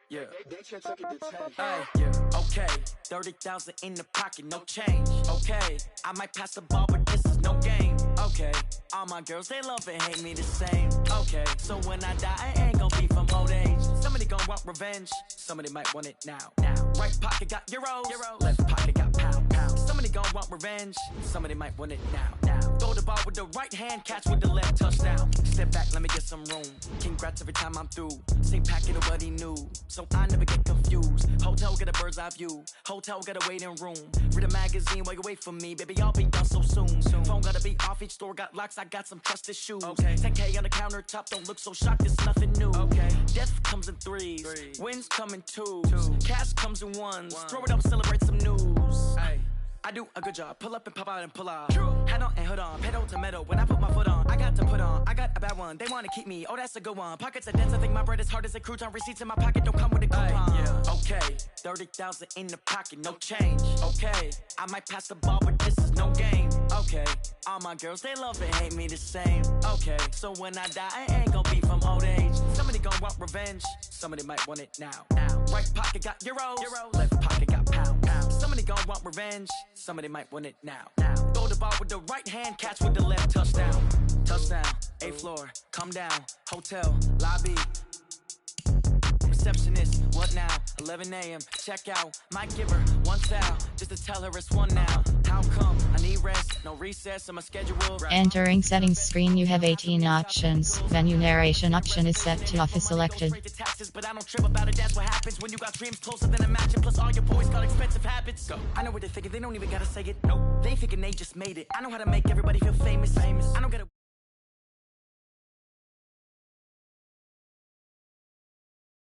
Yeah. Yeah. Okay. 30,000 in the pocket, no change. Okay. I might pass the ball, but this is no game. Okay. All my girls, they love and hate me the same. Okay. So when I die, I ain't gon' be from old age. Somebody gon' want revenge. Somebody might want it now. Right pocket got euros. Left pocket got pound. Somebody gon' want revenge. Somebody might want it now. Throw the ball with the right hand, catch with the left, touchdown. Step back, let me get some room. Congrats every time I'm through. Same packet of what he knew, so I never get confused. Hotel get a bird's eye view. Hotel got a waiting room. Read a magazine while you wait for me, baby. I'll be done so soon. Phone gotta be off. Each store got locks. I got some trusted shoes. Okay. 10K on the countertop. Don't look so shocked. It's nothing new. Okay. Death comes in threes. Wins come in twos. Cash comes in ones. Throw it up, celebrate some news. Ay. I do a good job. Pull up and pop out and pull off. Hat on and hood on. Pedal to metal. When I put my foot on, I got to put on. I got a bad one. They want to keep me. Oh, that's a good one. Pockets are dense. I think my bread is hard as a crouton. Receipts in my pocket don't come with a coupon. Yeah. Okay. 30,000 in the pocket. No change. Okay. I might pass the ball, but this is no game. Okay. All my girls, they love and hate me the same. Okay. So when I die, I ain't gon' be from old age. Somebody gon' want revenge. Somebody might want it now. Right pocket got euros. Left pocket got pound. Somebody gon' want revenge. Somebody might want it now. Throw the ball with the right hand, catch with the left, touchdown. Touchdown, 8th floor, come down. Hotel, lobby. Receptionist, what now? 11 a.m., check out. Might give her one foul, just to tell her it's one now. How come? I need rest, no recess on my schedule. Entering settings screen, you have 18 options. Venue narration option is set to off is selected. But I don't trip about it, that's what happens when you got dreams closer than a match. Plus all your boys got expensive habits. Go. I know what they're thinking, they don't even gotta say it. Nope. They thinking they just made it. I know how to make everybody feel famous. I don't gotta.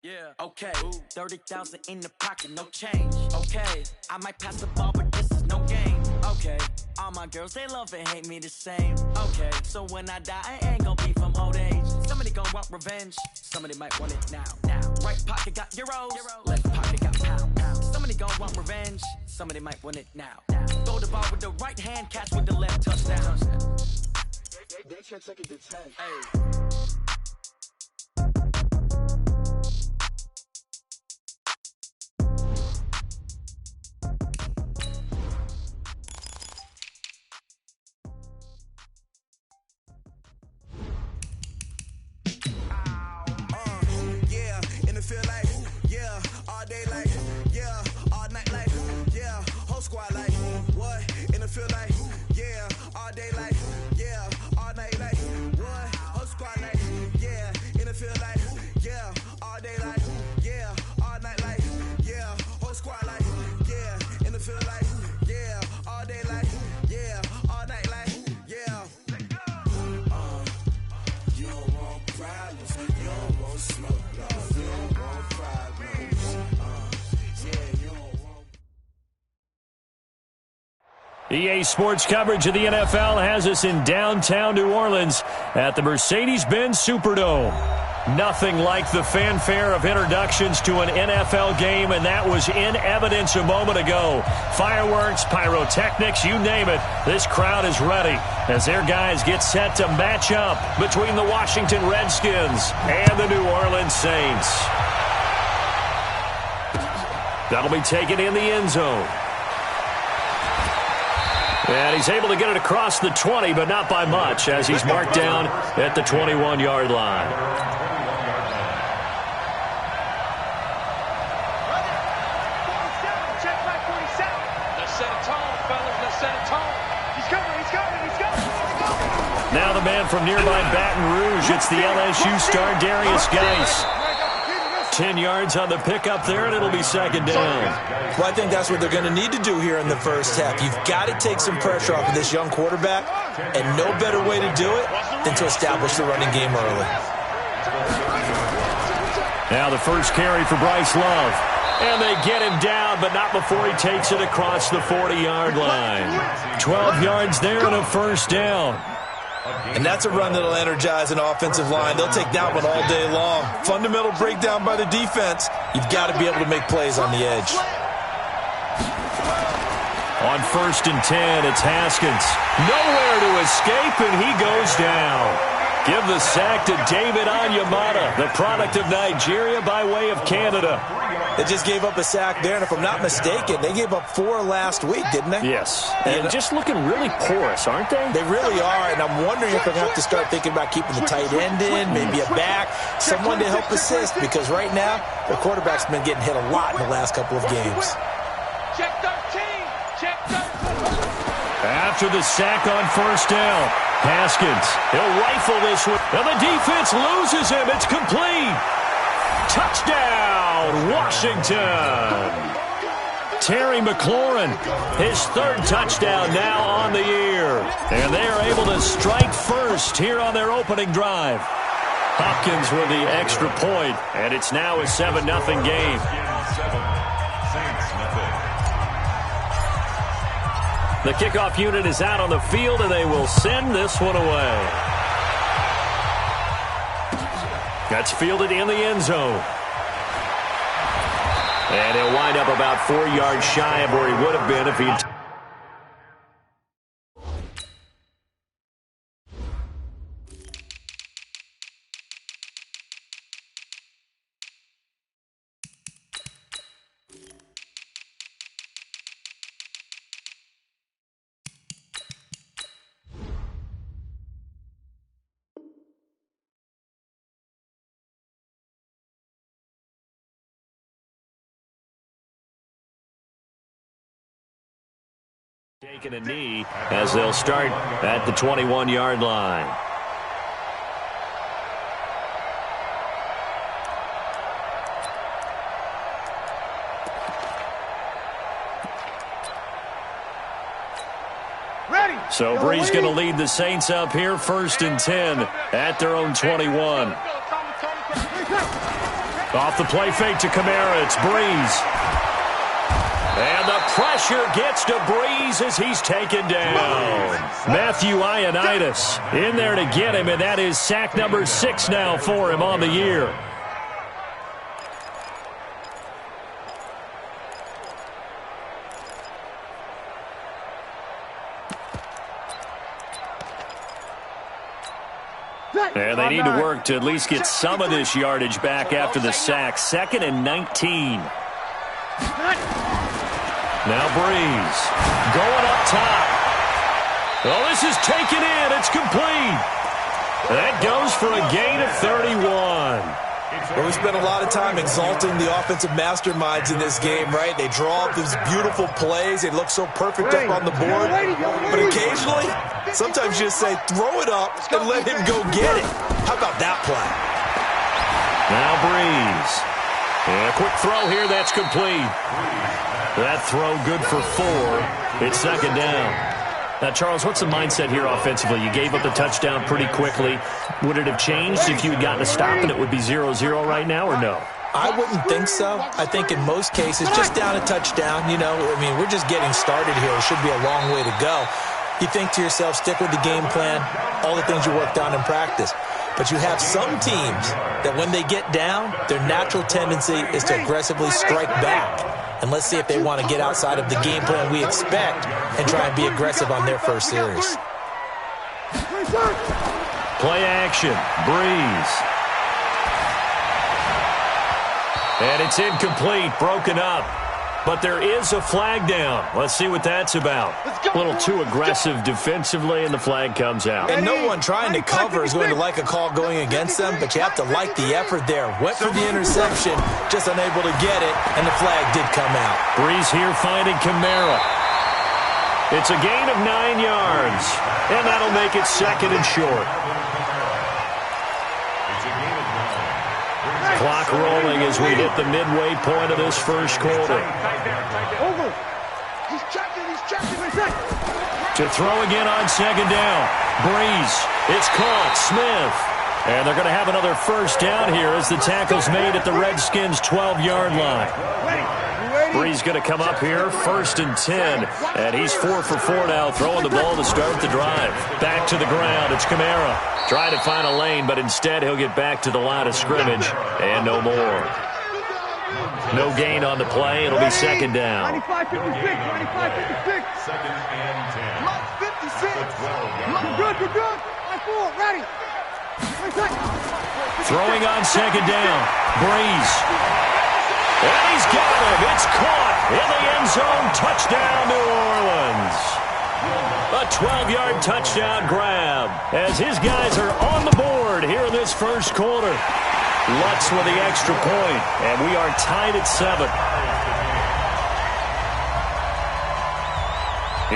Yeah, okay. 30,000 in the pocket, no change. Okay, I might pass the ball, but this is no game. Okay, all my girls, they love and hate me the same. Okay, so when I die, I ain't gon' be from old age. Somebody gon' want revenge. Somebody might want it now. Right pocket got euros. Left pocket got pound. Somebody gon' want revenge. Somebody might want it now. Throw the ball with the right hand, catch with the left, touchdown. They should take it to 10. Hey. Feel like, yeah, all day like, yeah, all night like, yeah, whole squad like, what? And it feel like, yeah, all day like, yeah, all night like, what? Whole squad like, yeah, and it feel like, yeah, all day like, yeah, all night like, yeah, whole squad like, yeah, and it feel like, yeah, all day like, yeah, all night like, yeah. You don't want problems, you don't want smoke, no. EA Sports coverage of the NFL has us in downtown New Orleans at the Mercedes-Benz Superdome. Nothing like the fanfare of introductions to an NFL game, and that was in evidence a moment ago. Fireworks, pyrotechnics, you name it. This crowd is ready as their guys get set to match up between the Washington Redskins and the New Orleans Saints. That'll be taken in the end zone. And he's able to get it across the 20, but not by much, as he's marked down at the 21-yard line. Now the man from nearby Baton Rouge, it's the LSU star Darius Geis. 10 yards on the pickup there, and it'll be second down. Well, I think that's what they're going to need to do here in the first half. You've got to take some pressure off of this young quarterback, and no better way to do it than to establish the running game early. Now the first carry for Bryce Love. And they get him down, but not before he takes it across the 40-yard line. 12 yards there and a first down. And that's a run that'll energize an offensive line. They'll take that one all day long. Fundamental breakdown by the defense. You've got to be able to make plays on the edge. On 1st and 10, it's Haskins. Nowhere to escape, and he goes down. Give the sack to David Onyemata, the product of Nigeria by way of Canada. They just gave up a sack there, and if I'm not mistaken, they gave up 4 last week, didn't they? Yes, and just looking really porous, aren't they? They really are, and I'm wondering if they're going to have to start thinking about keeping the tight end in, maybe a back, someone to help assist, because right now, the quarterback's been getting hit a lot in the last couple of games. Check 13! Check 13! After the sack on first down, Haskins, he'll rifle this one, and the defense loses him. It's complete. Touchdown, Washington. Terry McLaurin, his 3rd touchdown now on the year. And they are able to strike first here on their opening drive. Hopkins with the extra point, and it's now a 7-0 game. The kickoff unit is out on the field, and they will send this one away. That's fielded in the end zone. And he'll wind up about 4 yards shy of where he would have been if he'd... taking a knee as they'll start at the 21-yard line. Ready. So Brees going to lead the Saints up here, 1st and 10 at their own 21. Off the play fake to Kamara, it's Brees. And the pressure gets to Brees as he's taken down. Matthew Ioannidis in there to get him, and that is sack number 6 now for him on the year. And they need to work to at least get some of this yardage back after the sack. 2nd and 19. Now Brees going up top. Oh, this is taken in. It's complete. That goes for a gain of 31. Well, we spent a lot of time exalting the offensive masterminds in this game, right? They draw up these beautiful plays. They look so perfect up on the board. But occasionally, sometimes you just say, throw it up and let him go get it. How about that play? Now Brees. And a quick throw here. That's complete. That throw good for 4. It's 2nd down. Now, Charles, what's the mindset here offensively? You gave up the touchdown pretty quickly. Would it have changed if you had gotten a stop and it would be 0-0 right now, or no? I wouldn't think so. I think in most cases, just down a touchdown, you know, I mean, we're just getting started here. It should be a long way to go. You think to yourself, stick with the game plan, all the things you worked on in practice. But you have some teams that when they get down, their natural tendency is to aggressively strike back. And let's see if they want to get outside of the game plan we expect and try and be aggressive on their first series. Play action. Brees. And it's incomplete, broken up. But there is a flag down. Let's see what that's about. A little too aggressive defensively, and the flag comes out. And no one trying to cover is going to like a call going against them, but you have to like the effort there. Went for the interception, just unable to get it, and the flag did come out. Brees here finding Kamara. It's a gain of 9 yards, and that'll make it 2nd and short. Clock rolling as we hit the midway point of this first quarter. Over. He's checking. To throw again on 2nd down. Brees. It's caught. Smith. And they're going to have another first down here as the tackle's made at the Redskins' 12-yard line. Brees going to come up here, 1st and 10. And he's 4 for 4 now, throwing the ball to start the drive. Back to the ground. It's Kamara. Trying to find a lane, but instead he'll get back to the line of scrimmage. And no more. No gain on the play. It'll be 2nd down. 95-56. 95-56. 2nd and 10. 56. Good. 5-4. Ready. Throwing on second down. Breeze. And he's got him. It's caught in the end zone. Touchdown, New Orleans. A 12-yard touchdown grab as his guys are on the board here in this first quarter. Lutz with the extra point, and we are tied at 7.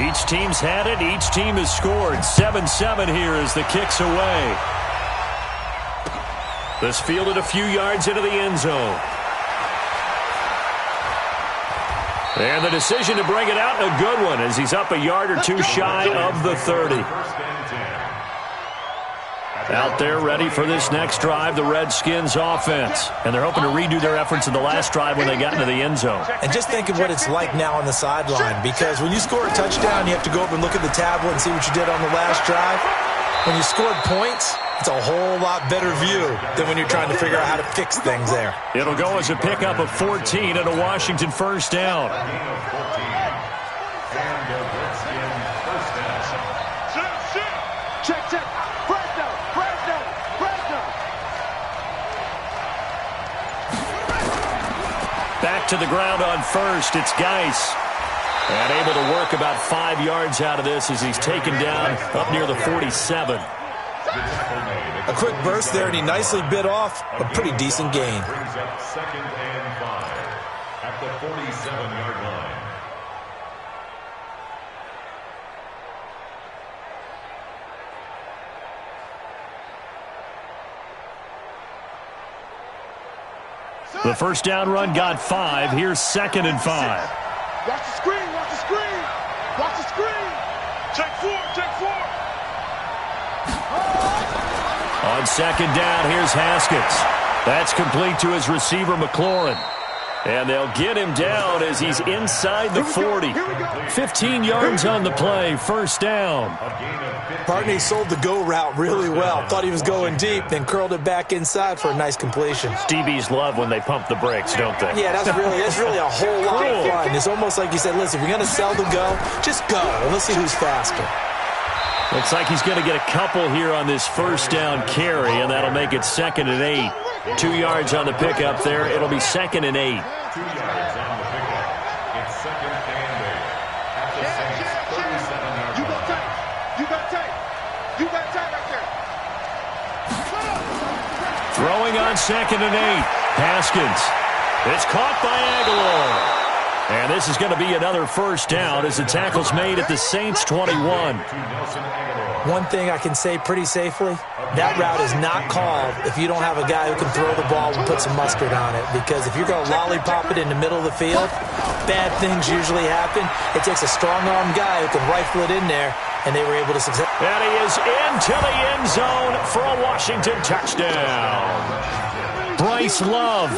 Each team's had it. Each team has scored. 7-7 here as the kick's away. This fielded a few yards into the end zone. And the decision to bring it out, a good one, as he's up a yard or two shy of the 30. Out there ready for this next drive, the Redskins offense. And they're hoping to redo their efforts in the last drive when they got into the end zone. And just think of what it's like now on the sideline, because when you score a touchdown, you have to go up and look at the tablet and see what you did on the last drive. When you scored points, it's a whole lot better view than when you're trying to figure out how to fix things there. It'll go as a pickup of 14 and a Washington first down. Check, check. Press down, press down, press down. Back to the ground on first. It's Geis. And able to work about 5 yards out of this as he's taken down up near the 47. A quick burst there, and he nicely bit off a pretty decent gain. Brings up 2nd and 5 at the 47-yard line. The first down run got 5. Here's 2nd and 5. Watch the screen, watch the screen. Watch the screen. Check 4, check 4. On second down, here's Haskins. That's complete to his receiver, McLaurin. And they'll get him down as he's inside the 40. 15 yards on the play, first down. Barney sold the go route really well. Thought he was going deep, then curled it back inside for a nice completion. DBs love when they pump the brakes, don't they? Yeah, that's really a whole lot of fun. It's almost like you said, listen, if you're going to sell the go, just go. And let's see who's faster. Looks like he's going to get a couple here on this first down carry, and that'll make it 2nd and 8. 2 yards on the pickup there. It'll be 2nd and 8. 2 yards on the pickup. It's 2nd and 8. At the Saints' 37-yard line. You got tight. You got tight. You got tight right there. Throwing on 2nd and 8. Haskins. It's caught by Aguilar. And this is going to be another first down as the tackle's made at the Saints' 21. One thing I can say pretty safely, that route is not called if you don't have a guy who can throw the ball and put some mustard on it. Because if you're going to lollipop it in the middle of the field, bad things usually happen. It takes a strong-armed guy who can rifle it in there, and they were able to succeed. And he is into the end zone for a Washington touchdown. Bryce Love,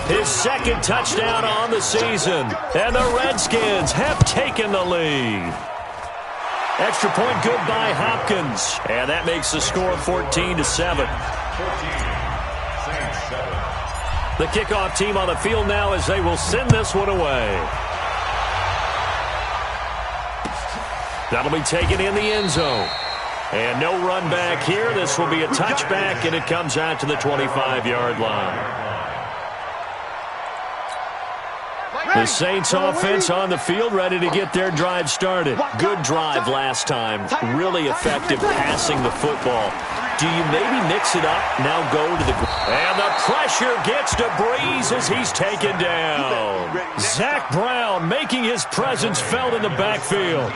his 2nd touchdown on the season. And the Redskins have taken the lead. Extra point good by Hopkins. And that makes the score 14-7. The kickoff team on the field now as they will send this one away. That'll be taken in the end zone. And no run back here. This will be a touchback, and it comes out to the 25-yard line. The Saints offense on the field, ready to get their drive started. Good drive last time. Really effective passing the football. Do you maybe mix it up, now go to the... And the pressure gets to Breeze as he's taken down. Zach Brown making his presence felt in the backfield.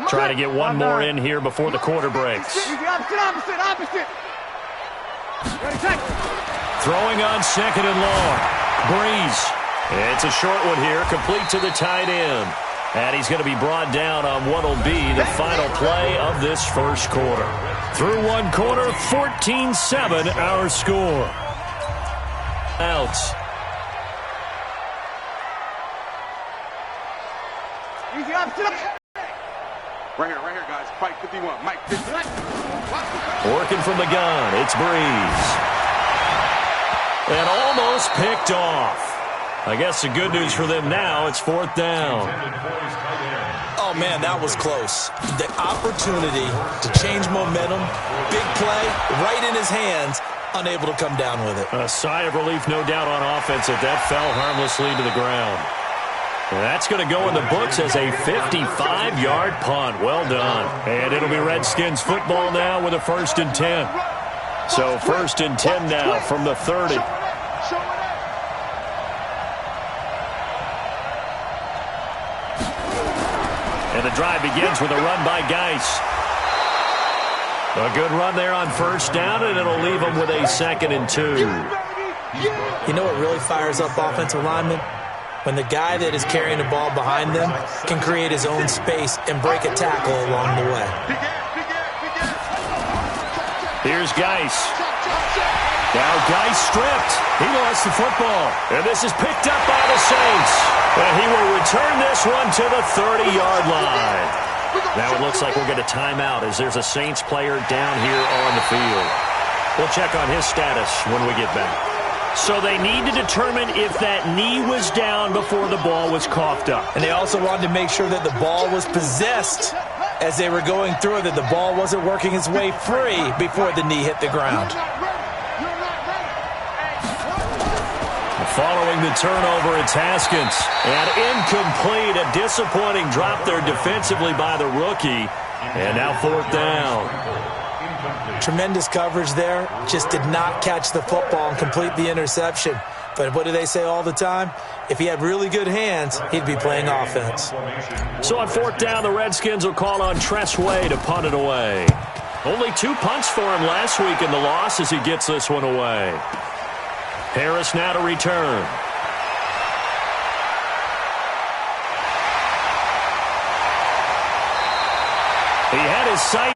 Trying to get one more in here before the quarter breaks. Opposite. Throwing on 2nd and long. Breeze. It's a short one here, complete to the tight end. And he's going to be brought down on what will be the final play of this first quarter. Through one quarter, 14-7 our score. Outs. Easy opposite. Right here, guys. Fight 51. Mike 51. Working from the gun, it's Breeze. And almost picked off. I guess the good news for them now, it's 4th down. Oh, Oh, man, that was close. The opportunity to change momentum, big play, right in his hands, unable to come down with it. A sigh of relief, no doubt, on offense if that fell harmlessly to the ground. That's going to go in the books as a 55-yard punt. Well done. And it'll be Redskins football now with a 1st and 10. So 1st and 10 now from the 30. And the drive begins with a run by Geis. A good run there on 1st down, and it'll leave them with a 2nd and 2. You know what really fires up offensive linemen? When the guy that is carrying the ball behind them can create his own space and break a tackle along the way. Here's Geis. Now Geis stripped. He lost the football. And this is picked up by the Saints. And he will return this one to the 30-yard line. Now it looks like we'll get a timeout as there's a Saints player down here on the field. We'll check on his status when we get back. So they need to determine if that knee was down before the ball was coughed up. And they also wanted to make sure that the ball was possessed as they were going through it, that the ball wasn't working its way free before the knee hit the ground. Following the turnover, it's Haskins. And incomplete, a disappointing drop there defensively by the rookie. And now 4th down. Tremendous coverage there. Just did not catch the football and complete the interception. But what do they say all the time? If he had really good hands, he'd be playing offense. So on 4th down, the Redskins will call on Tress Way to punt it away. Only 2 punts for him last week in the loss as he gets this one away. Harris now to return. He had his sight.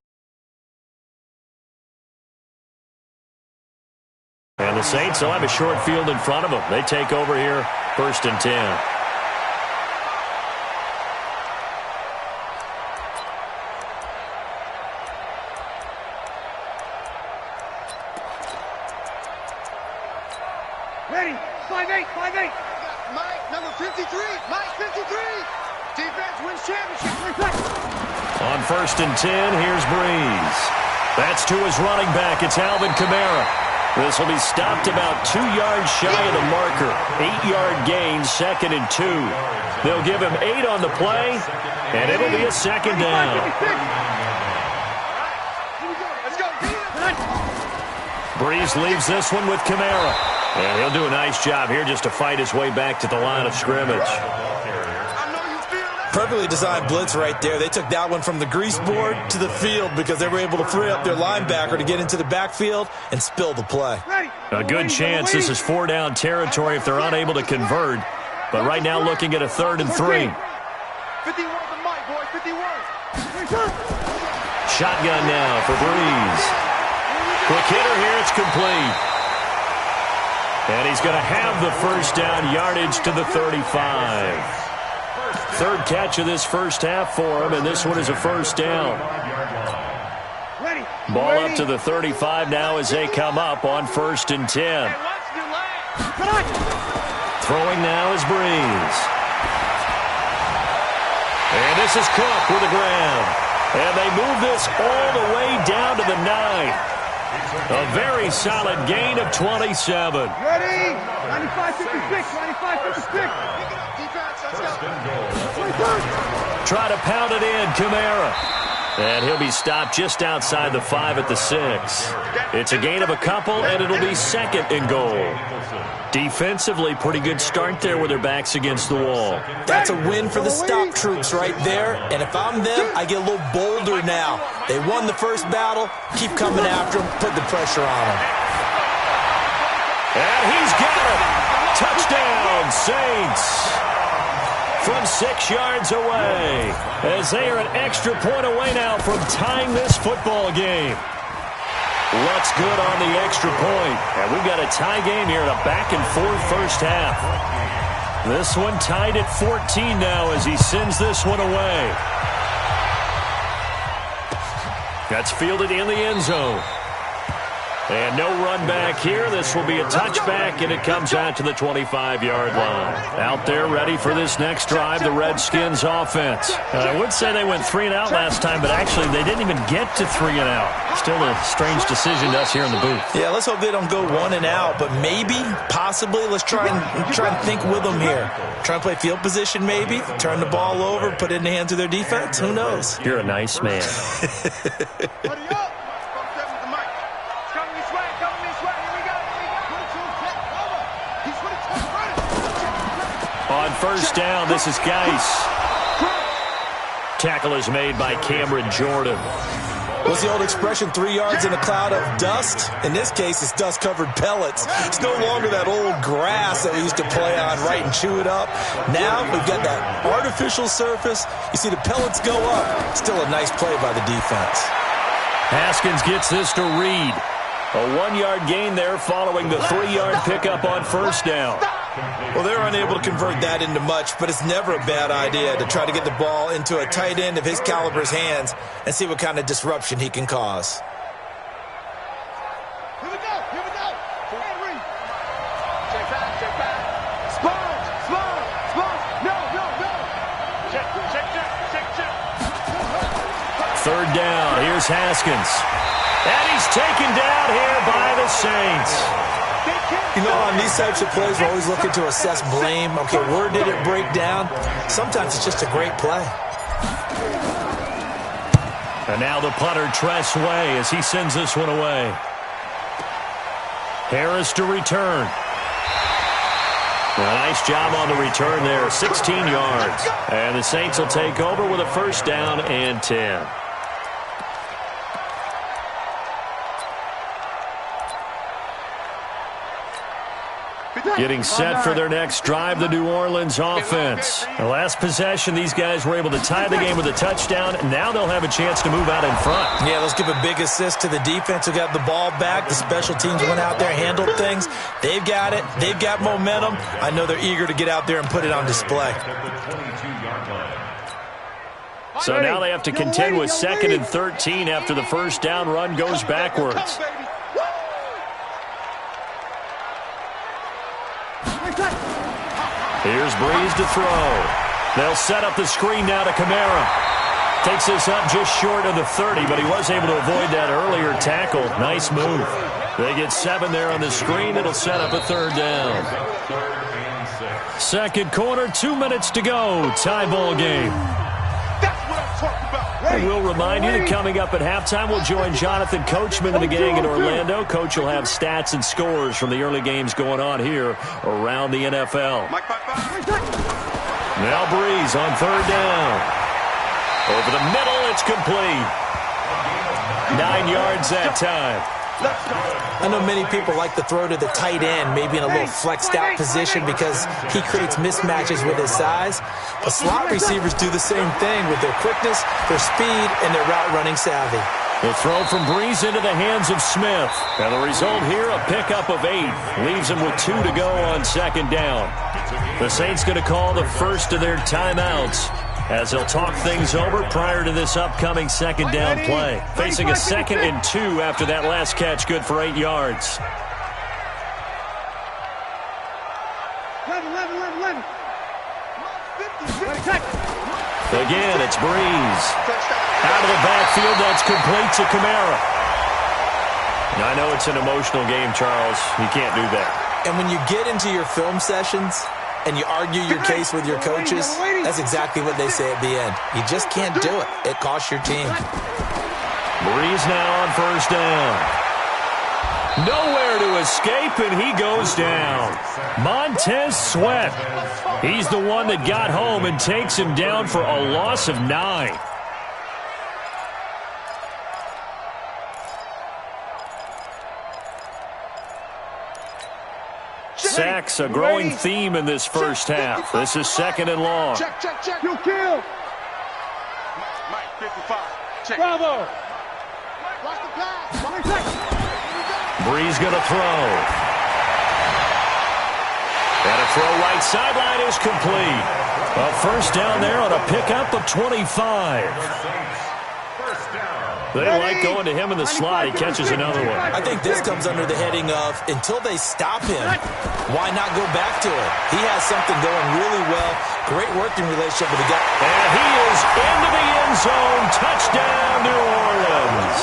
And the Saints will have a short field in front of them. They take over here, 1st and 10. Ready, 5-8, 5-8. Mike, number 53, Mike 53. Defense wins championship. On 1st and 10, here's Breeze. That's to his running back. It's Alvin Kamara. This will be stopped about 2 yards shy of the marker. 8-yard gain, 2nd and 2. They'll give him 8 on the play, and it'll be a 2nd down. Breeze leaves this one with Kamara. And he'll do a nice job here just to fight his way back to the line of scrimmage. Perfectly designed blitz right there. They took that one from the grease board to the field because they were able to free up their linebacker to get into the backfield and spill the play. A good chance this is 4-down territory if they're unable to convert. But right now looking at a 3rd and 3. 51 to Mike, boys, 51. Shotgun now for Breeze. Quick hitter here, it's complete. And he's going to have the 1st down yardage to the 35. 3rd catch of this 1st half for him, and this one is a 1st down. Ball up to the 35 now as they come up on 1st and 10. Throwing now is Breeze. And this is Cook with the ground. And they move this all the way down to the 9. A very solid gain of 27. Ready? 95-56, 95-56. Try to pound it in, Kamara. And he'll be stopped just outside the 5 at the 6. It's a gain of a couple, and it'll be 2nd and goal. Defensively, pretty good start there with their backs against the wall. That's a win for the stop troops right there. And if I'm them, I get a little bolder now. They won the 1st battle. Keep coming after them. Put the pressure on them. And he's got it. Touchdown, Saints. From 6 yards away, as they are an extra point away now from tying this football game. Looks good on the extra point. And we've got a tie game here in a back-and-forth 1st half. This one tied at 14 now as he sends this one away. That's fielded in the end zone. And no run back here. This will be a touchback, and it comes out to the 25-yard line. Out there ready for this next drive, the Redskins offense. I would say they went 3 and out last time, but actually they didn't even get to 3 and out. Still a strange decision to us here in the booth. Yeah, let's hope they don't go 1 and out, but maybe, possibly, let's try and think with them here. Try and play field position maybe, turn the ball over, put it in the hands of their defense. Who knows? You're a nice man. On first down, this is Geis. Tackle is made by Cameron Jordan. What's the old expression, 3 yards in a cloud of dust? In this case, it's dust-covered pellets. It's no longer that old grass that we used to play on, right, and chew it up. Now we've got that artificial surface. You see the pellets go up. Still a nice play by the defense. Haskins gets this to Reed. A 1-yard gain there following the 3-yard pickup on first down. Well, they're unable to convert that into much, but it's never a bad idea to try to get the ball into a tight end of his caliber's hands and see what kind of disruption he can cause. Here we go. Henry. Check back. Spot. No. Check. Third down. Here's Haskins. And he's taken down here by the Saints. You know, on these types of plays, we're always looking to assess blame. Okay, where did it break down? Sometimes it's just a great play. And now the punter, Tress Way, as he sends this one away. Harris to return. A nice job on the return there, 16 yards. And the Saints will take over with a first down and 10. Getting set for their next drive, the New Orleans offense. The last possession, these guys were able to tie the game with a touchdown, and now they'll have a chance to move out in front. Yeah, let's give a big assist to the defense who got the ball back. The special teams went out there, handled things. They've got it. They've got momentum. I know they're eager to get out there and put it on display. So now they have to contend with 2nd and 13 after the first down run goes backwards. Here's Breeze to throw. They'll set up the screen now to Kamara. Takes this up just short of the 30, but he was able to avoid that earlier tackle. Nice move. They get 7 there on the screen. It'll set up a third down. Second quarter, 2 minutes to go. Tie ball game. And we'll remind you that coming up at halftime, we'll join Jonathan Coachman and the gang in Orlando. Coach will have stats and scores from the early games going on here around the NFL. Now Breeze on third down. Over the middle, it's complete. 9 yards that time. I know many people like to throw to the tight end, maybe in a little flexed out position because he creates mismatches with his size. But slot receivers do the same thing with their quickness, their speed, and their route running savvy. The throw from Breeze into the hands of Smith. And the result here, a pickup of 8. Leaves him with 2 to go on second down. The Saints going to call the first of their timeouts as they'll talk things over prior to this upcoming second down play. Facing a 2nd and 2 after that last catch, good for 8 yards. 11. Again, it's Breeze. Out of the backfield, that's complete to Kamara. Now, I know it's an emotional game, Charles. You can't do that. And when you get into your film sessions and you argue your case with your coaches, that's exactly what they say at the end. You just can't do it. It costs your team. Breeze now on first down. Nowhere to escape, and he goes down. Montez Sweat. He's the one that got home and takes him down for a loss of 9. Sacks, a growing theme in this first half. This is 2nd and long. Check. You kill. Mike, 55. Check. Bravo. Watch the pass. Breeze going to throw. And a throw right sideline is complete. A first down there on a pickup of 25. First down. They like going to him in the slot. He catches another one. I think this comes under the heading of until they stop him, why not go back to it? He has something going really well. Great working relationship with the guy. And he is into the end zone. Touchdown, New Orleans.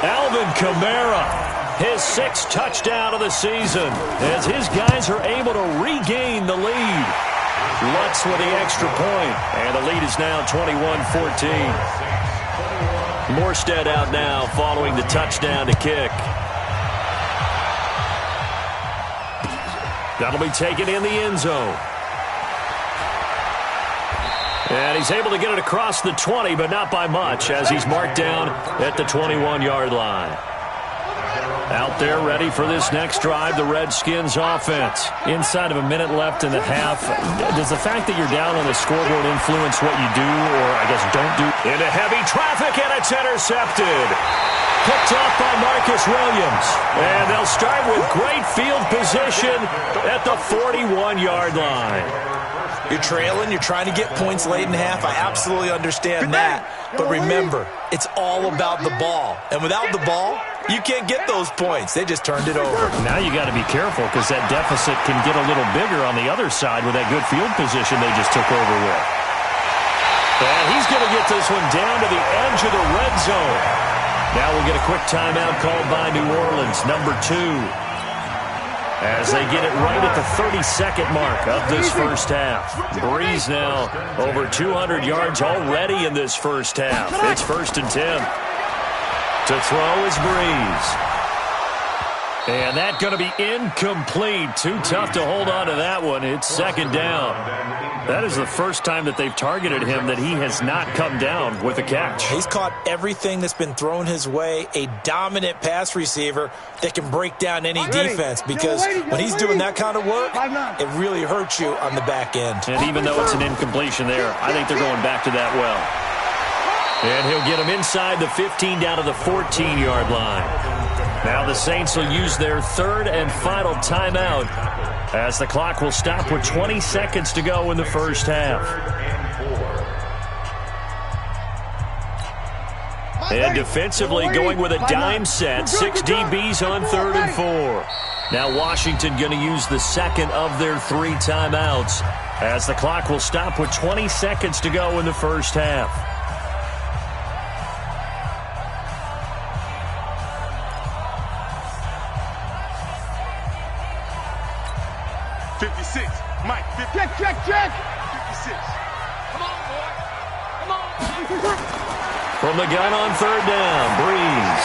Alvin Kamara, his 6th touchdown of the season, as his guys are able to regain the lead. Lutz with the extra point, and the lead is now 21-14. Morstead out now following the touchdown to kick. That'll be taken in the end zone. And he's able to get it across the 20, but not by much, as he's marked down at the 21-yard line. Out there ready for this next drive, the Redskins offense. Inside of a minute left in the half, does the fact that you're down on the scoreboard influence what you do, or I guess don't do? Into heavy traffic, and it's intercepted. Picked up by Marcus Williams. And they'll start with great field position at the 41-yard line. You're trailing, you're trying to get points late in half. I absolutely understand that. But remember, it's all about the ball. And without the ball, you can't get those points. They just turned it over. Now you got to be careful because that deficit can get a little bigger on the other side with that good field position they just took over with. And he's going to get this one down to the edge of the red zone. Now we'll get a quick timeout called by New Orleans, number 2. As they get it right at the 32nd mark of this first half. Breeze now over 200 yards already in this first half. It's 1st and 10. To throw is Breeze. And that's going to be incomplete. Too tough to hold on to that one. It's 2nd down. That is the first time that they've targeted him that he has not come down with a catch. He's caught everything that's been thrown his way. A dominant pass receiver that can break down any defense, because when he's doing that kind of work, it really hurts you on the back end. And even though it's an incompletion there, I think they're going back to that well. And he'll get him inside the 15 down to the 14-yard line. Now the Saints will use their 3rd and final timeout as the clock will stop with 20 seconds to go in the first half. And defensively going with a dime set, 6 DBs on 3rd and 4. Now Washington going to use the 2nd of their 3 timeouts as the clock will stop with 20 seconds to go in the first half. Mike, check. 56. Come on, boy. Come on. From the gun on 3rd down, Breeze.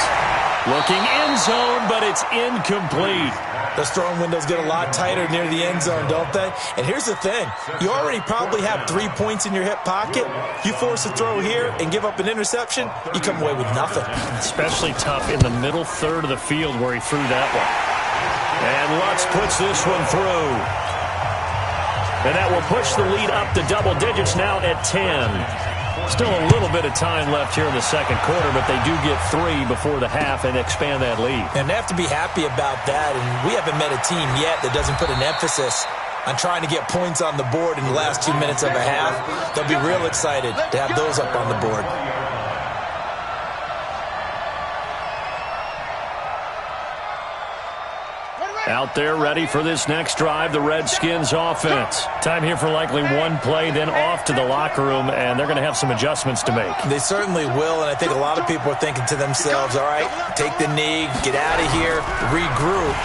Looking end zone, but it's incomplete. Those throwing windows get a lot tighter near the end zone, don't they? And here's the thing. You already probably have 3 points in your hip pocket. You force a throw here and give up an interception, you come away with nothing. Especially tough in the middle 3rd of the field where he threw that one. And Lutz puts this one through. And that will push the lead up to double digits now at 10. Still a little bit of time left here in the 2nd quarter, but they do get 3 before the half and expand that lead. And they have to be happy about that. And we haven't met a team yet that doesn't put an emphasis on trying to get points on the board in the last 2 minutes of a half. They'll be real excited to have those up on the board. Out there ready for this next drive, the Redskins offense. Time here for likely one play, then off to the locker room, and they're going to have some adjustments to make. They certainly will, and I think a lot of people are thinking to themselves, all right, take the knee, get out of here, regroup.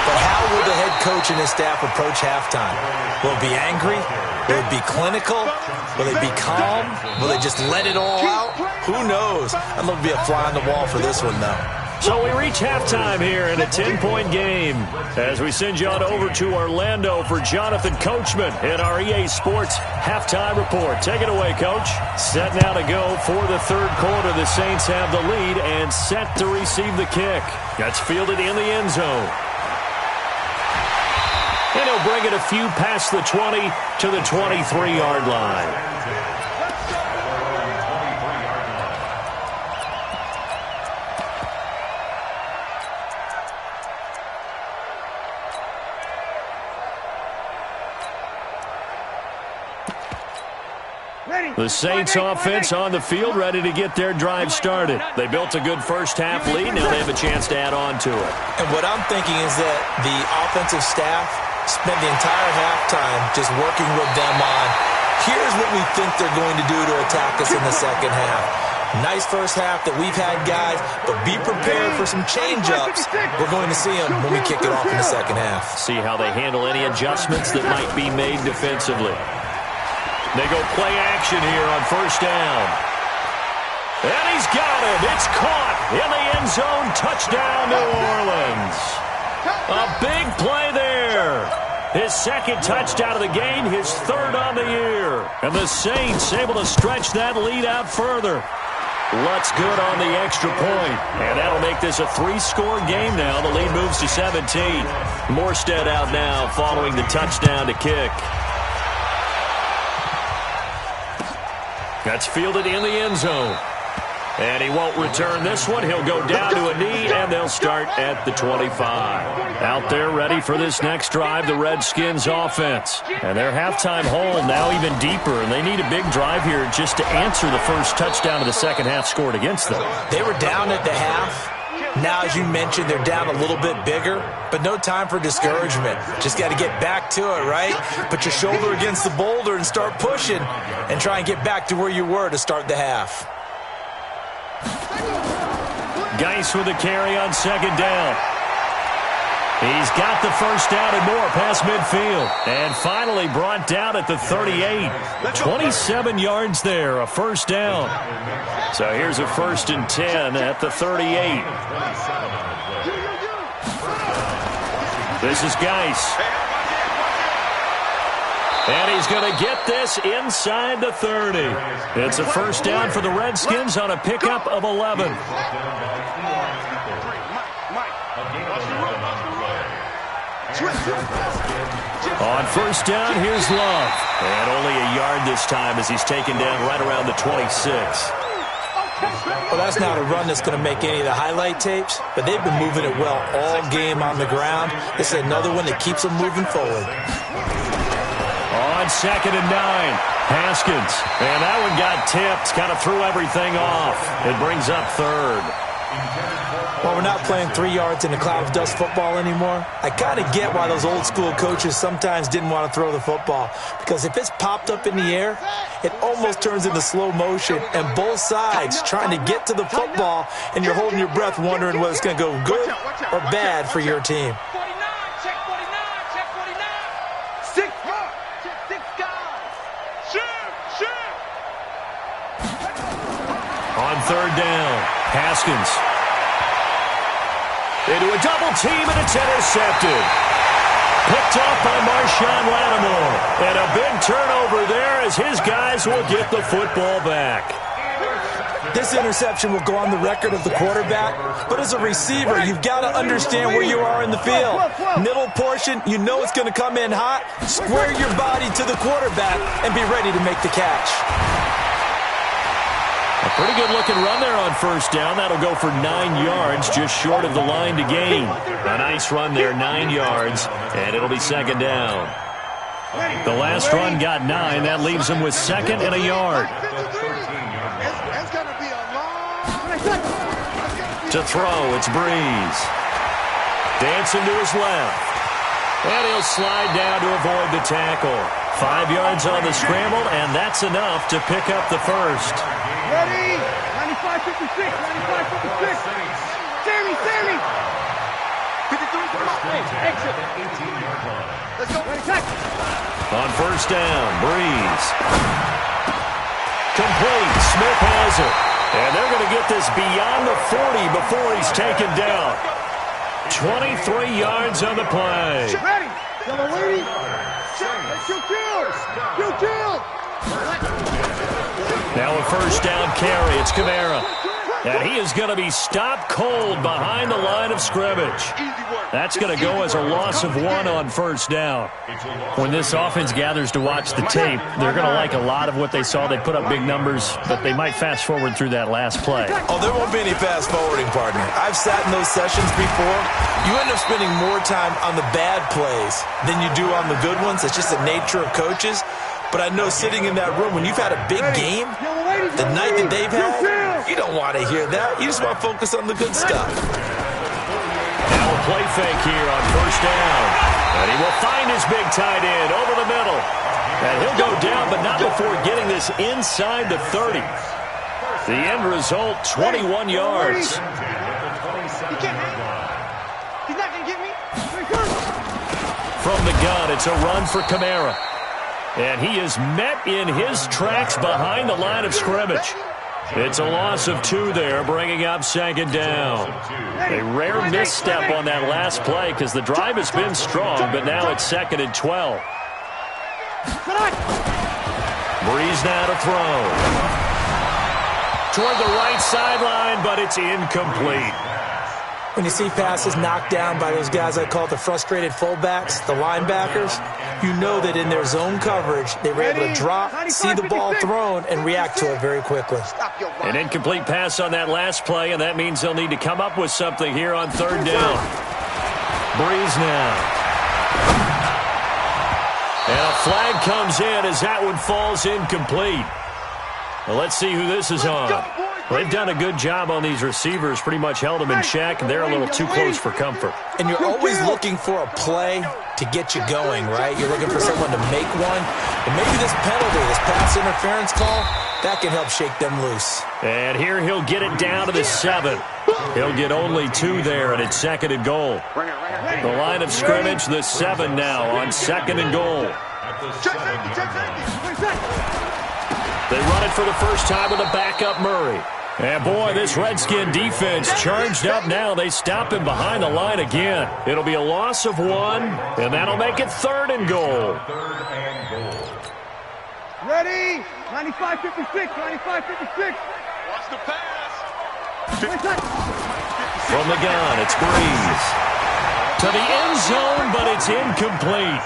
But how will the head coach and his staff approach halftime? Will it be angry? Will it be clinical? Will they be calm? Will they just let it all out? Who knows? I'd love to be a fly on the wall for this one, though. So we reach halftime here in a 10-point game as we send you on over to Orlando for Jonathan Coachman in our EA Sports Halftime Report. Take it away, Coach. Set now to go for the 3rd quarter. The Saints have the lead and set to receive the kick. That's fielded in the end zone. And he'll bring it a few past the 20 to the 23-yard line. The Saints offense on the field, ready to get their drive started. They built a good first half lead. Now they have a chance to add on to it. And what I'm thinking is that the offensive staff spent the entire halftime just working with them on, here's what we think they're going to do to attack us in the second half. Nice first half that we've had, guys, but be prepared for some change-ups. We're going to see them when we kick it off in the second half. See how they handle any adjustments that might be made defensively. They go play action here on first down. And he's got it. It's caught in the end zone. Touchdown, New Orleans. A big play there. His second touchdown of the game, his third on the year. And the Saints able to stretch that lead out further. Lutz good on the extra point. And that'll make this a 3-score game now. The lead moves to 17. Morstead out now following the touchdown to kick. That's fielded in the end zone. And he won't return this one. He'll go down to a knee, and they'll start at the 25. Out there ready for this next drive, the Redskins offense. And their halftime hole now even deeper, and they need a big drive here just to answer the first touchdown of the second half scored against them. They were down at the half. Now, as you mentioned, they're down a little bit bigger, but no time for discouragement. Just got to get back to it, right? Put your shoulder against the boulder and start pushing and try and get back to where you were to start the half. Geis with a carry on second down. He's got the first down and more past midfield. And finally brought down at the 38. 27 yards there, a first down. So here's a 1st and 10 at the 38. This is Geis. And he's going to get this inside the 30. It's a first down for the Redskins on a pickup of 11. On first down, here's Love. And only a yard this time as he's taken down right around the 26. Well, that's not a run that's going to make any of the highlight tapes, but they've been moving it well all game on the ground. This is another one that keeps them moving forward. On 2nd and 9, Haskins. And that one got tipped, kind of threw everything off. It brings up 3rd. Well, we're not playing 3 yards in a cloud of dust football anymore. I kind of get why those old school coaches sometimes didn't want to throw the football. Because if it's popped up in the air, it almost turns into slow motion. And both sides trying to get to the football, and you're holding your breath wondering whether it's going to go good or bad for your team. On 3rd down, Haskins. Into a double team, and it's intercepted. Picked off by Marshawn Lattimore. And a big turnover there as his guys will get the football back. This interception will go on the record of the quarterback, but as a receiver, you've got to understand where you are in the field. Middle portion, you know it's going to come in hot. Square your body to the quarterback and be ready to make the catch. A pretty good-looking run there on first down. That'll go for 9 yards, just short of the line to gain. A nice run there, 9 yards, and it'll be 2nd down. The last run got 9. That leaves him with 2nd and a yard. To throw, it's Breeze. Dancing to his left. And he'll slide down to avoid the tackle. 5 yards on the scramble, and that's enough to pick up the first. Ready? 95-56, 95-56. Sammy! 53, come on. Exit. Let's go. Ready, tackle. On first down, Breeze. Complete. Smith has it. And they're going to get this beyond the 40 before he's taken down. 23 yards on the play. Ready? Yellow lady. Kill. Now a first down carry. It's Kamara. And he is going to be stopped cold behind the line of scrimmage. That's going to go as a loss of 1 on first down. When this offense gathers to watch the tape, they're going to like a lot of what they saw. They put up big numbers, but they might fast forward through that last play. Oh, there won't be any fast forwarding, partner. I've sat in those sessions before. You end up spending more time on the bad plays than you do on the good ones. It's just the nature of coaches. But I know sitting in that room, when you've had a big game, the night that they've had, you don't want to hear that. You just want to focus on the good stuff. Now a play fake here on first down. And he will find his big tight end over the middle. And he'll go down, but not before getting this inside the 30. The end result, 21 yards. He can't hang. He's not going to get me. From the gun, it's a run for Kamara. And he is met in his tracks behind the line of scrimmage. It's a loss of 2 there, bringing up second down. A rare misstep on that last play because the drive has been strong, but now it's 2nd and 12. Breeze now to throw. Toward the right sideline, but it's incomplete. When you see passes knocked down by those guys I call the frustrated fullbacks, the linebackers, you know that in their zone coverage, they were able to drop, see the ball thrown, and react to it very quickly. An incomplete pass on that last play, and that means they'll need to come up with something here on 3rd down. Breeze now. And a flag comes in as that one falls incomplete. Well, let's see who this is on. They've done a good job on these receivers, pretty much held them in check, and they're a little too close for comfort. And you're always looking for a play to get you going, right? You're looking for someone to make one. And maybe this penalty, this pass interference call, that can help shake them loose. And here he'll get it down to the 7. He'll get only 2 there, and it's 2nd and goal. The line of scrimmage, the 7 now on 2nd and goal. They run it for the first time with a backup Murray. And boy, this Redskin defense charged up now. They stop him behind the line again. It'll be a loss of 1, and that'll make it 3rd and goal. Ready? 95-56, 95-56. Watch the pass. From the gun, it's Breeze. To the end zone, but it's incomplete.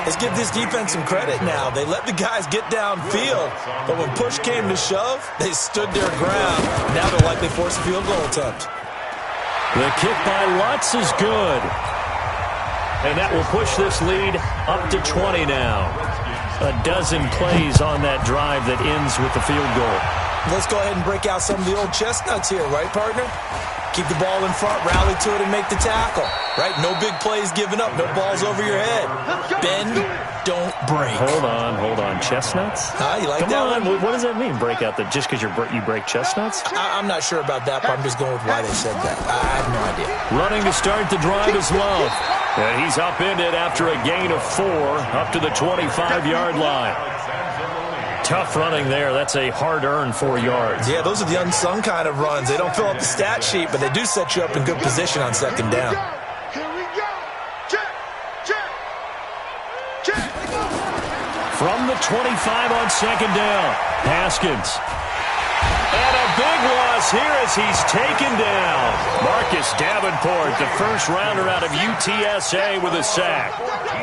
Let's give this defense some credit now. They let the guys get downfield, but when push came to shove, they stood their ground. Now they'll likely force a field goal attempt. The kick by Lutz is good. And that will push this lead up to 20 now. A dozen plays on that drive that ends with the field goal. Let's go ahead and break out some of the old chestnuts here, right, partner? Keep the ball in front, rally to it, and make the tackle, right? No big plays given up, no balls over your head. Bend, don't break. Hold on. Chestnuts? You like Come that on. one? What does that mean, break out? Just because you break chestnuts? I'm not sure about that, but I'm just going with why they said that. I have no idea. Running to start the drive is Love. And he's upended after a gain of 4 up to the 25-yard line. Tough running there. That's a hard-earned 4 yards. Yeah, those are the unsung kind of runs. They don't fill up the stat sheet, but they do set you up in good position on 2nd down. Here we go. Check. From the 25 on 2nd down, Haskins. And a big loss here as he's taken down. Marcus Davenport, the first rounder out of UTSA with a sack.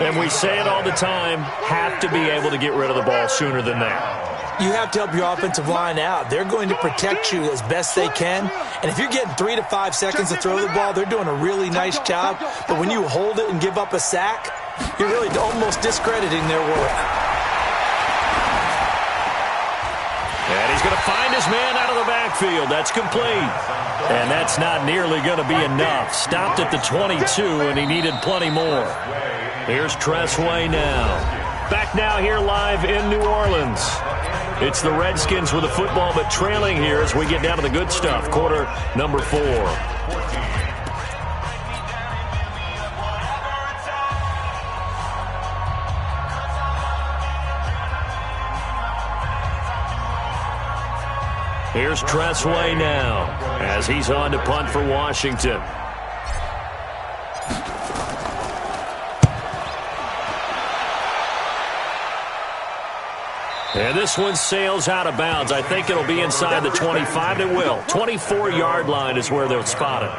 And we say it all the time, have to be able to get rid of the ball sooner than that. You have to help your offensive line out. They're going to protect you as best they can. And if you're getting 3 to 5 seconds to throw the ball, they're doing a really nice job. But when you hold it and give up a sack, you're really almost discrediting their work. And he's going to find his man out of the backfield. That's complete. And that's not nearly going to be enough. Stopped at the 22, and he needed plenty more. Here's Tressway now. Back now here live in New Orleans. It's the Redskins with the football, but trailing here as we get down to the good stuff. Quarter number 4. Here's Tressway now as he's on to punt for Washington. And this one sails out of bounds. I think it'll be inside the 25. It will. 24-yard line is where they'll spot it.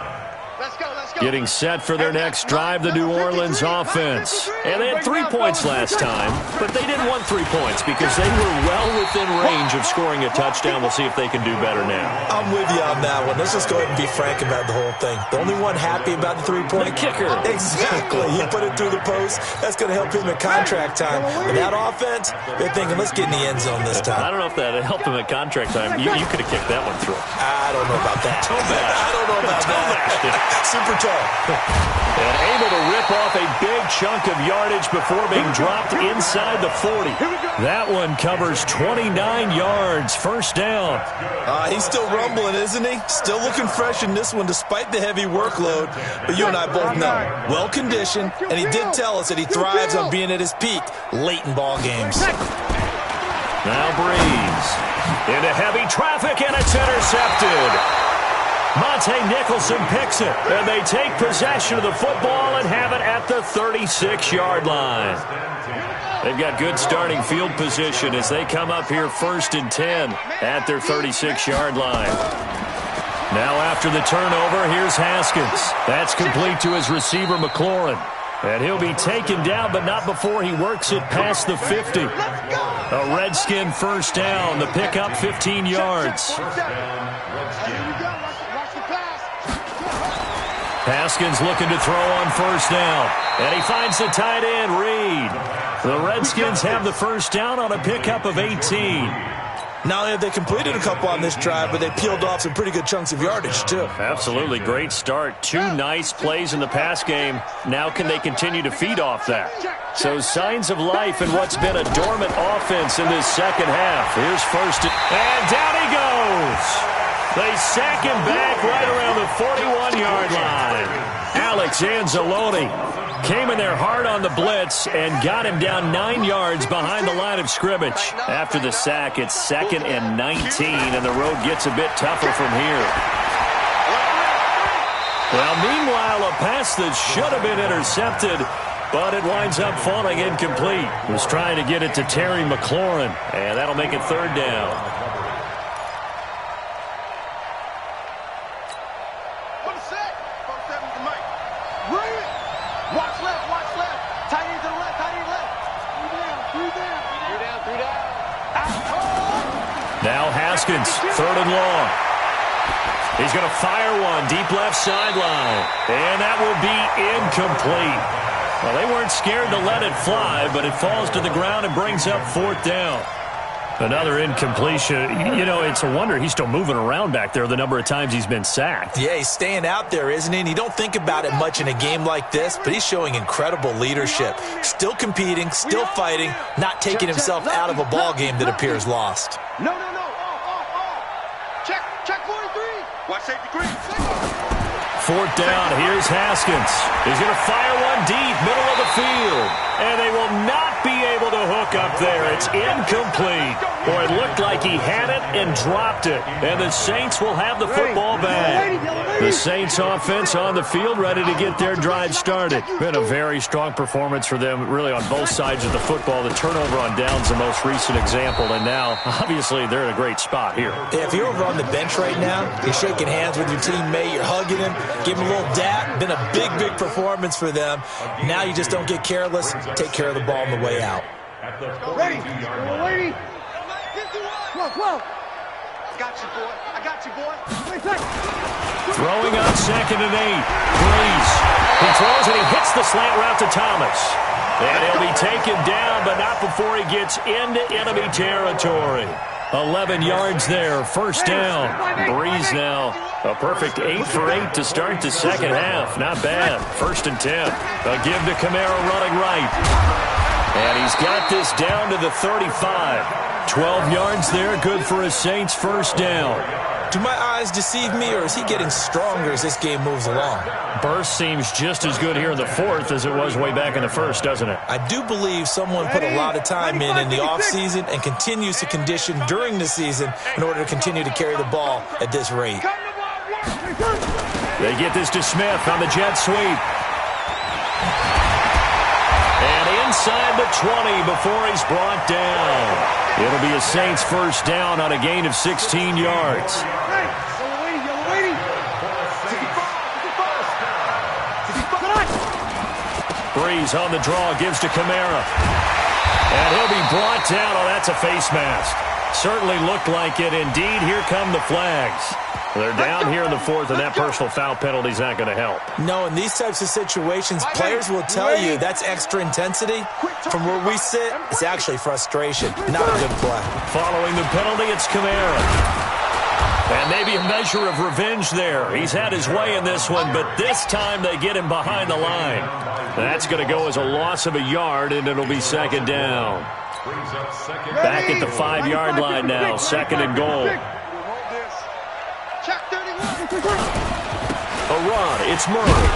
Let's go. Getting set for their next drive, the New Orleans offense. And they had 3 points last time, but they didn't want 3 points because they were well within range of scoring a touchdown. We'll see if they can do better now. I'm with you on that one. Let's just go ahead and be frank about the whole thing. The only one happy about the 3-point kicker. Exactly. He put it through the post. That's going to help him at contract time. And that offense, they're thinking, let's get in the end zone this time. I don't know if that helped him at contract time. You could have kicked that one through. I don't know about that. I don't know about that. Super tall. And able to rip off a big chunk of yardage before being dropped inside the 40. That one covers 29 yards. First down. He's still rumbling, isn't he? Still looking fresh in this one despite the heavy workload. But you and I both know, well-conditioned, and he did tell us that he thrives on being at his peak late in ball games. Now Breeze into heavy traffic, and it's intercepted. Monte Nicholson picks it, and they take possession of the football and have it at the 36-yard line. They've got good starting field position as they come up here 1st and 10 at their 36-yard line. Now after the turnover, here's Haskins. That's complete to his receiver, McLaurin. And he'll be taken down, but not before he works it past the 50. A Redskin first down. The pickup 15 yards. Haskins looking to throw on first down. And he finds the tight end, Reed. The Redskins have the first down on a pickup of 18. Not only have they completed a couple on this drive, but they peeled off some pretty good chunks of yardage, too. Absolutely. Great start. 2 nice plays in the pass game. Now can they continue to feed off that? So signs of life in what's been a dormant offense in this second half. Here's first. And down he goes. They sack him back right around the 41-yard line. Alex Anzalone came in there hard on the blitz and got him down 9 yards behind the line of scrimmage. After the sack, it's 2nd and 19, and the road gets a bit tougher from here. Well, meanwhile, a pass that should have been intercepted, but it winds up falling incomplete. Was trying to get it to Terry McLaurin, and that'll make it 3rd down. Now Haskins, 3rd and long. He's going to fire one deep left sideline. And that will be incomplete. Well, they weren't scared to let it fly, but it falls to the ground and brings up 4th down. Another incompletion. You know, it's a wonder he's still moving around back there the number of times he's been sacked. Yeah, he's staying out there, isn't he? And you don't think about it much in a game like this, but he's showing incredible leadership. Still competing, still fighting, not taking himself out of a ball game that appears lost. No. Check 43. Watch safety green. 4th down. Here's Haskins. He's going to fire one deep, middle of the field. And they will not be able to hook up there. It's incomplete. Boy, it looked like he had it and dropped it. And the Saints will have the football back. The Saints offense on the field ready to get their drive started. Been a very strong performance for them really on both sides of the football. The turnover on downs the most recent example. And now, obviously, they're in a great spot here. Yeah, if you're over on the bench right now, you're shaking hands with your teammate, you're hugging him, give him a little dap. Been a big performance for them. Now you just don't get careless. Take care of the ball on the way out. Ready. 12. I got you, boy. Throwing on 2nd and 8. Breeze. He throws and he hits the slant route to Thomas. And he'll be taken down, but not before he gets into enemy territory. 11 yards there, 1st down. Breeze now a perfect 8 for 8 to start the second half. Not bad. 1st and 10. A give to Kamara running right. And he's got this down to the 35. 12 yards there, good for a Saints first down. Do my eyes deceive me, or is he getting stronger as this game moves along? Burst seems just as good here in the 4th as it was way back in the 1st, doesn't it? I do believe someone put a lot of time in the offseason and continues to condition during the season in order to continue to carry the ball at this rate. They get this to Smith on the jet sweep. And inside the 20 before he's brought down. It'll be a Saints first down on a gain of 16 yards. Breeze on the draw, gives to Kamara. And he'll be brought down. Oh, that's a face mask. Certainly looked like it. Indeed, here come the flags. They're down here in the fourth, and that personal foul penalty is not going to help. No, in these types of situations, players will tell you that's extra intensity. From where we sit, it's actually frustration, not a good play. Following the penalty, it's Kamara. And maybe a measure of revenge there. He's had his way in this one, but this time they get him behind the line. That's going to go as a loss of a yard, and it'll be second down. Back at the 5-yard line now, second and goal. A run, it's Murray.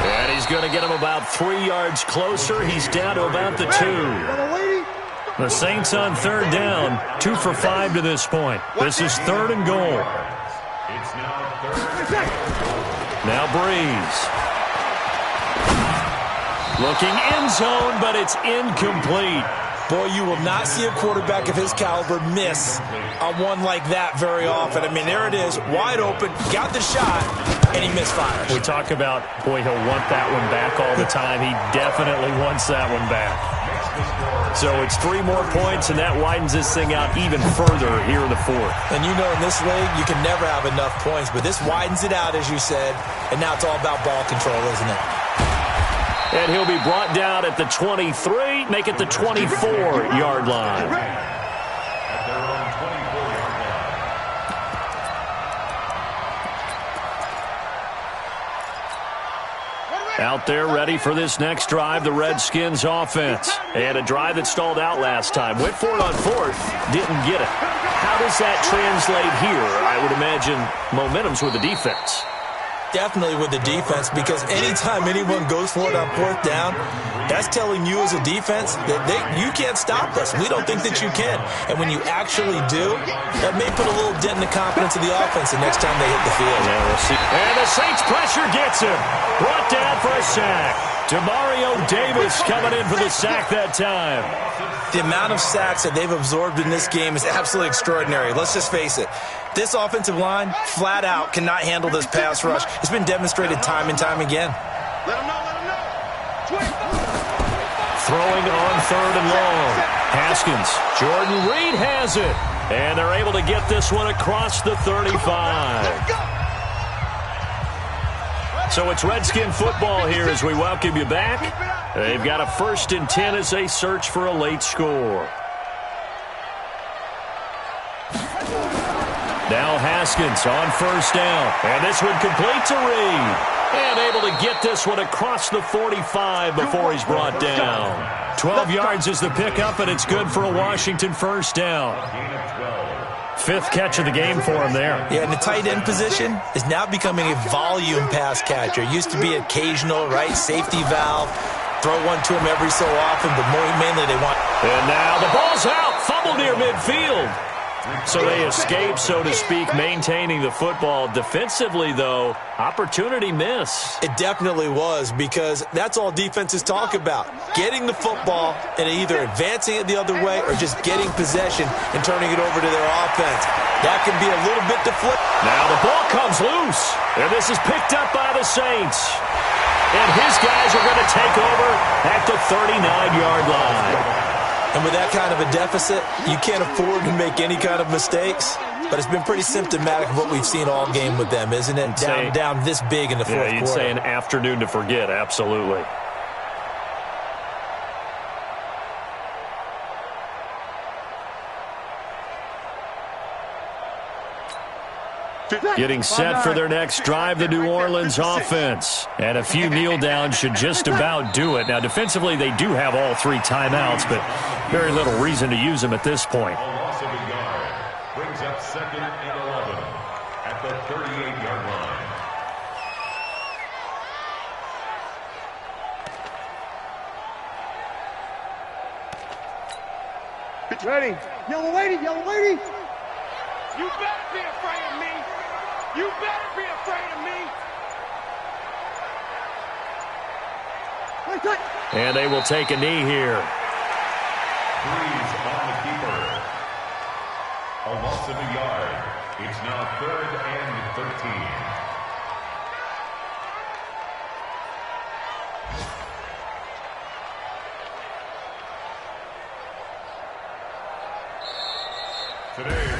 And he's going to get him about 3 yards closer. He's down to about the 2. The Saints on third down, 2 for 5 to this point. This is third and goal. Now Breeze. Looking end zone, but it's incomplete. Boy, you will not see a quarterback of his caliber miss on one like that very often. I mean, there it is, wide open, got the shot, and he misfires. We talk about, boy, he'll want that one back all the time. He definitely wants that one back. So it's 3 more points, and that widens this thing out even further here in the fourth. And you know, in this league, you can never have enough points, but this widens it out, as you said, and now it's all about ball control, isn't it? And he'll be brought down at the 23, make it the 24-yard line. Out there ready for this next drive, the Redskins offense. And a drive that stalled out last time. Went for it on fourth, didn't get it. How does that translate here? I would imagine momentum's with the defense. Definitely with the defense, because anytime anyone goes for it on fourth down, that's telling you as a defense that you can't stop us. We don't think that you can. And when you actually do, that may put a little dent in the confidence of the offense the next time they hit the field. Yeah, we'll see. And the Saints pressure gets him. Brought down for a sack. Demario Davis coming in for the sack that time. The amount of sacks that they've absorbed in this game is absolutely extraordinary. Let's just face it. This offensive line, flat out, cannot handle this pass rush. It's been demonstrated time and time again. Let him know. Throwing on third and long. Haskins. Jordan Reed has it. And they're able to get this one across the 35. So it's Redskin football here as we welcome you back. They've got a 1st and 10 as they search for a late score. Now Haskins on first down. And this one complete to Reed. And able to get this one across the 45 before he's brought down. 12 yards is the pickup, and it's good for a Washington first down. 5th catch of the game for him there. Yeah, and the tight end position is now becoming a volume pass catcher. It used to be occasional, right? Safety valve. Throw one to him every so often, but mainly they want. And now the ball's out. Fumble near midfield. So they escape, so to speak, maintaining the football. Defensively, though, opportunity miss. It definitely was, because that's all defenses talk about. Getting the football and either advancing it the other way or just getting possession and turning it over to their offense. That can be a little bit deflected. Now the ball comes loose, and this is picked up by the Saints. And his guys are going to take over at the 39-yard line. And with that kind of a deficit, you can't afford to make any kind of mistakes. But it's been pretty symptomatic of what we've seen all game with them, isn't it? Down this big in the fourth quarter. You'd say an afternoon to forget, absolutely. Getting set for their next drive, the New Orleans offense. And a few kneel downs should just about do it. Now, defensively, they do have all 3 timeouts, but very little reason to use them at this point. A loss of a yard brings up 2nd and 11 at the 38-yard line. Ready. Yellow lady, yellow lady. You better be afraid of me. You better be afraid of me. And they will take a knee here. Breeze on the keeper. A loss of a yard. It's now 3rd and 13.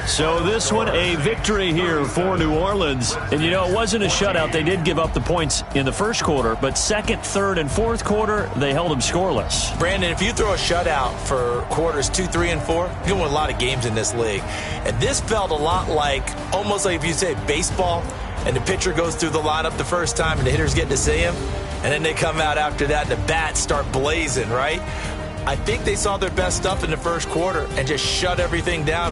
So this one, a victory here for New Orleans. And, you know, it wasn't a shutout. They did give up the points in the first quarter, but second, third, and fourth quarter, they held them scoreless. Brandon, if you throw a shutout for quarters 2, 3, and 4, you can win a lot of games in this league. And this felt a lot like, almost like if you say baseball, and the pitcher goes through the lineup the first time and the hitters get to see him, and then they come out after that and the bats start blazing, right? I think they saw their best stuff in the first quarter and just shut everything down.